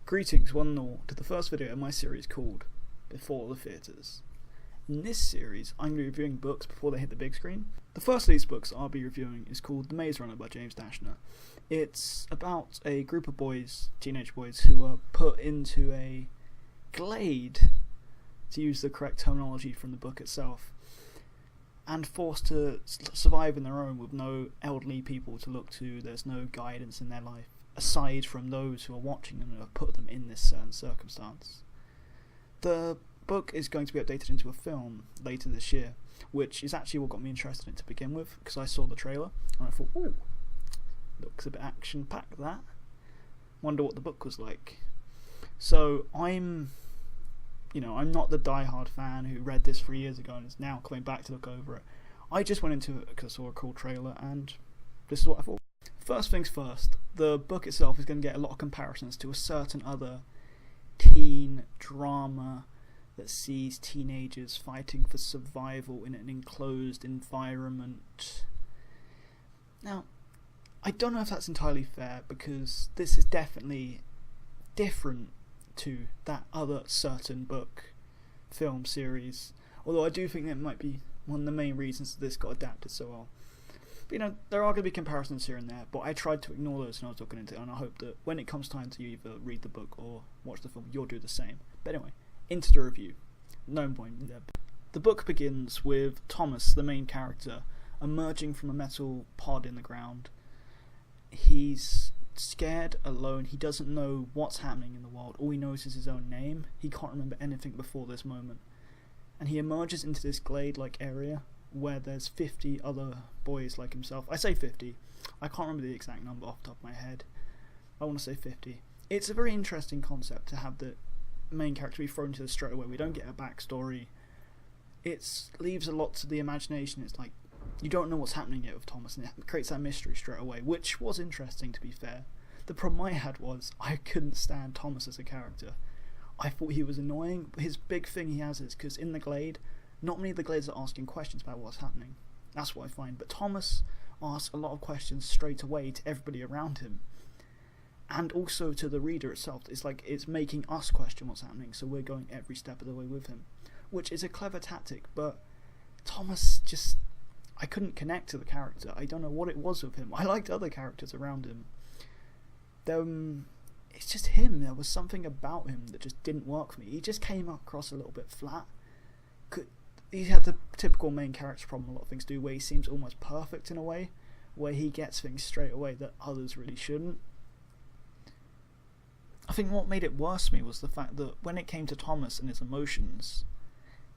Greetings one and all to the first video in my series called B4Theatres. In this series I'm going to be reviewing books before they hit the big screen. The first of these books I'll be reviewing is called The Maze Runner by James Dashner. It's about a group of boys, teenage boys, who are put into a glade, to use the correct terminology from the book itself, and forced to survive in their own with no elderly people to look to. There's no guidance in their life aside from those who are watching them and have put them in this certain circumstance. The book is going to be updated into a film later this year, which is actually what got me interested in it to begin with, because I saw the trailer and I thought, ooh, looks a bit action-packed, that. Wonder what the book was like. So I'm not the die-hard fan who read this 3 years ago and is now coming back to look over it. I just went into it because I saw a cool trailer and this is what I thought. First things first, the book itself is going to get a lot of comparisons to a certain other teen drama that sees teenagers fighting for survival in an enclosed environment. Now, I don't know if that's entirely fair, because this is definitely different to that other certain book film series, although I do think that might be one of the main reasons that this got adapted so well. But, there are going to be comparisons here and there, but I tried to ignore those when I was looking into it, and I hope that when it comes time to either read the book or watch the film, you'll do the same. But anyway, into the review. No point there. The book begins with Thomas, the main character, emerging from a metal pod in the ground. He's scared, alone, he doesn't know what's happening in the world. All he knows is his own name. He can't remember anything before this moment. And he emerges into this glade-like area where there's 50 other boys like himself. I say 50. I can't remember the exact number off the top of my head. I want to say 50. It's a very interesting concept to have the main character be thrown into this straight away. We don't get a backstory. It leaves a lot to the imagination. It's like, you don't know what's happening yet with Thomas, and it creates that mystery straight away, which was interesting, to be fair. The problem I had was I couldn't stand Thomas as a character. I thought he was annoying. His big thing he has is because in the glade, not many of the glades are asking questions about what's happening. That's what I find. But Thomas asks a lot of questions straight away to everybody around him, and also to the reader itself. It's like it's making us question what's happening, so we're going every step of the way with him, which is a clever tactic. But Thomas just, I couldn't connect to the character. I don't know what it was with him. I liked other characters around him. It's just him. There was something about him that just didn't work for me. He just came across a little bit flat. He had the typical main character problem a lot of things do, where he seems almost perfect in a way, where he gets things straight away that others really shouldn't. I think what made it worse for me was the fact that when it came to Thomas and his emotions,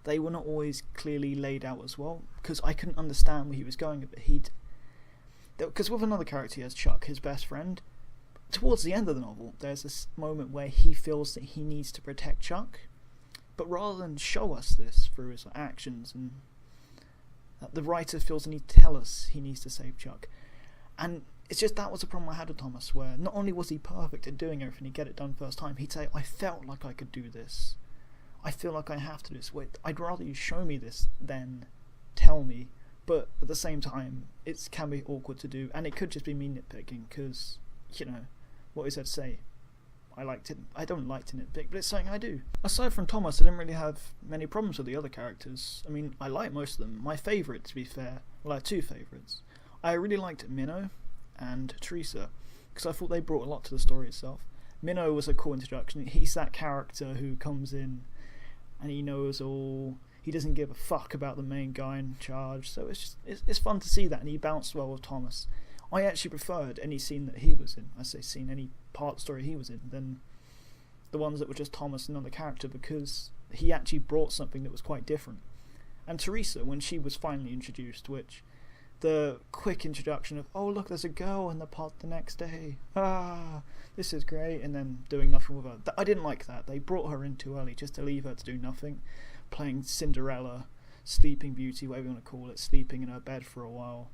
they were not always clearly laid out as well, because I couldn't understand where he was going with it. Because with another character he has, Chuck, his best friend, towards the end of the novel there's this moment where he feels that he needs to protect Chuck, but rather than show us this through his actions, and the writer feels the need to tell us he needs to save Chuck. And it's just, that was the problem I had with Thomas, where not only was he perfect at doing everything, he'd get it done first time, he'd say, I felt like I could do this. I feel like I have to do this. Wait, I'd rather you show me this than tell me. But at the same time, it can be awkward to do, and it could just be me nitpicking, because, what is there to say? I don't like to nitpick, but it's something I do. Aside from Thomas, I didn't really have many problems with the other characters. I mean, I like most of them. My favourite, to be fair, well, I have two favourites. I really liked Minnow and Teresa, because I thought they brought a lot to the story itself. Minnow was a cool introduction. He's that character who comes in and he knows all. He doesn't give a fuck about the main guy in charge, so it's fun to see that, and he bounced well with Thomas. I actually preferred any scene that he was in, any part of the story he was in, than the ones that were just Thomas and another character, because he actually brought something that was quite different. And Teresa, when she was finally introduced, which the quick introduction of, oh look, there's a girl in the pod the next day, this is great, and then doing nothing with her. I didn't like that. They brought her in too early just to leave her to do nothing, playing Cinderella, Sleeping Beauty, whatever you want to call it, sleeping in her bed for a while,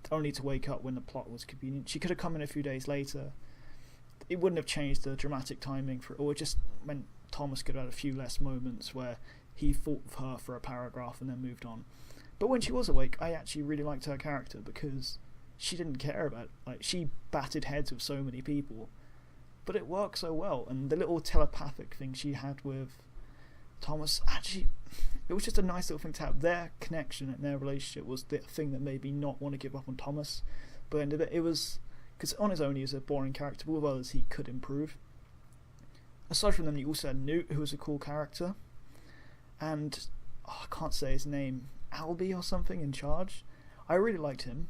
only to wake up when the plot was convenient. She could have come in a few days later. It wouldn't have changed the dramatic timing for it, or it just meant Thomas could have had a few less moments where he fought with her for a paragraph and then moved on. But when she was awake, I actually really liked her character, because she didn't care about it. Like, she batted heads with so many people, but it works so well. And the little telepathic thing she had with Thomas, actually, it was just a nice little thing to have. Their connection and their relationship was the thing that made me not want to give up on Thomas. But it was, because on his own he was a boring character, but with others he could improve. Aside from them, you also had Newt, who was a cool character, and I can't say his name, Albie or something, in charge. I really liked him.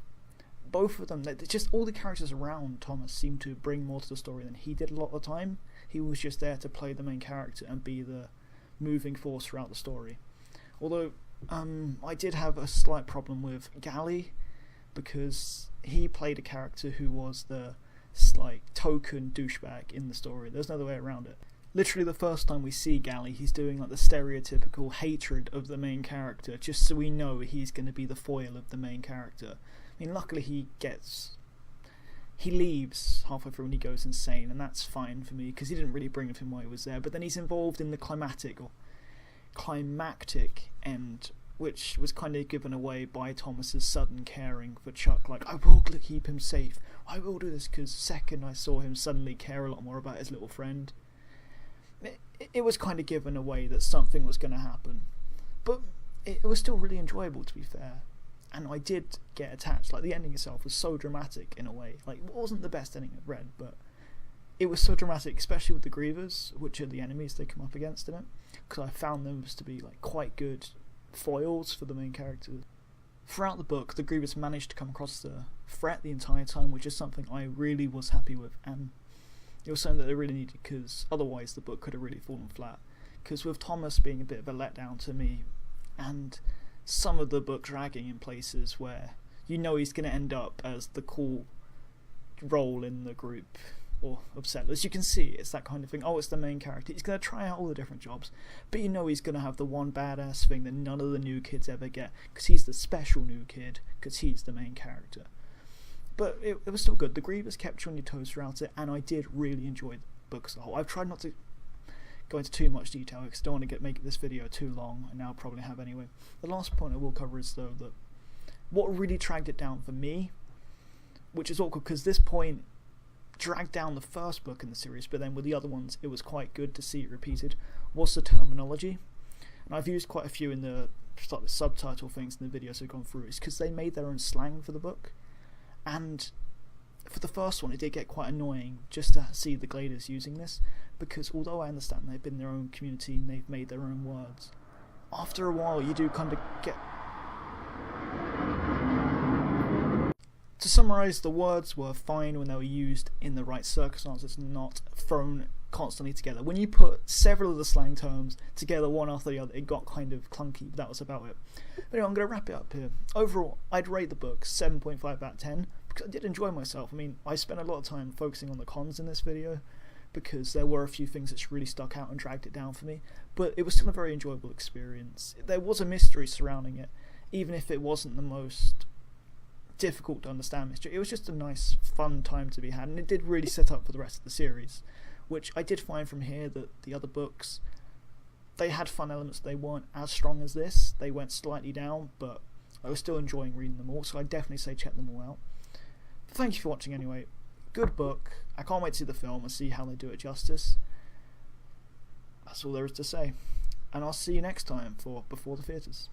Both of them, just all the characters around Thomas seemed to bring more to the story than he did a lot of the time. He was just there to play the main character and be the moving force throughout the story. Although I did have a slight problem with Gally, because he played a character who was the token douchebag in the story. There's no other way around it. Literally the first time we see Gally, he's doing the stereotypical hatred of the main character, just so we know he's going to be the foil of the main character. I mean, luckily he leaves halfway through and he goes insane, and that's fine for me, because he didn't really bring with him while he was there. But then he's involved in the climactic end, which was kind of given away by Thomas's sudden caring for Chuck. I will keep him safe, I will do this, because the second I saw him suddenly care a lot more about his little friend, it was kind of given away that something was going to happen. But it was still really enjoyable, to be fair. And I did get attached. The ending itself was so dramatic in a way. It wasn't the best ending I've read, but it was so dramatic, especially with the Grievers, which are the enemies they come up against in it, because I found them to be quite good foils for the main character. Throughout the book, the Grievous managed to come across the threat the entire time, which is something I really was happy with, and it was something that they really needed, because otherwise the book could have really fallen flat. Because with Thomas being a bit of a letdown to me, and some of the book dragging in places where you know he's going to end up as the cool role in the group or of settlers. You can see it's that kind of thing. Oh, it's the main character. He's going to try out all the different jobs, but you know he's going to have the one badass thing that none of the new kids ever get, because he's the special new kid, because he's the main character. But it was still good. The Grievous kept you on your toes throughout it, and I did really enjoy the book as a whole. I've tried not to go into too much detail, because I don't want to make this video too long, and I'll probably have anyway. The last point I will cover is, though, that what really dragged it down for me, which is awkward because this point dragged down the first book in the series, but then with the other ones it was quite good to see it repeated, was the terminology. And I've used quite a few in the subtitle things in the videos I've gone through. It's because they made their own slang for the book, and for the first one it did get quite annoying just to see the Gladers using this, because although I understand they've been their own community and they've made their own words, after a while you do kind of get... To summarise, the words were fine when they were used in the right circumstances, not thrown constantly together. When you put several of the slang terms together one after the other, it got kind of clunky, but that was about it. But anyway, I'm going to wrap it up here. Overall, I'd rate the book 7.5 out of 10, because I did enjoy myself. I mean, I spent a lot of time focusing on the cons in this video, because there were a few things that really stuck out and dragged it down for me, but it was still a very enjoyable experience. There was a mystery surrounding it, even if it wasn't the most difficult to understand mystery. It was just a nice, fun time to be had, and it did really set up for the rest of the series, which I did find from here that the other books, they had fun elements. They weren't as strong as this. They went slightly down, but I was still enjoying reading them all, so I'd definitely say check them all out. Thank you for watching anyway. Good book. I can't wait to see the film and see how they do it justice. That's all there is to say. And I'll see you next time for Before the Theatres.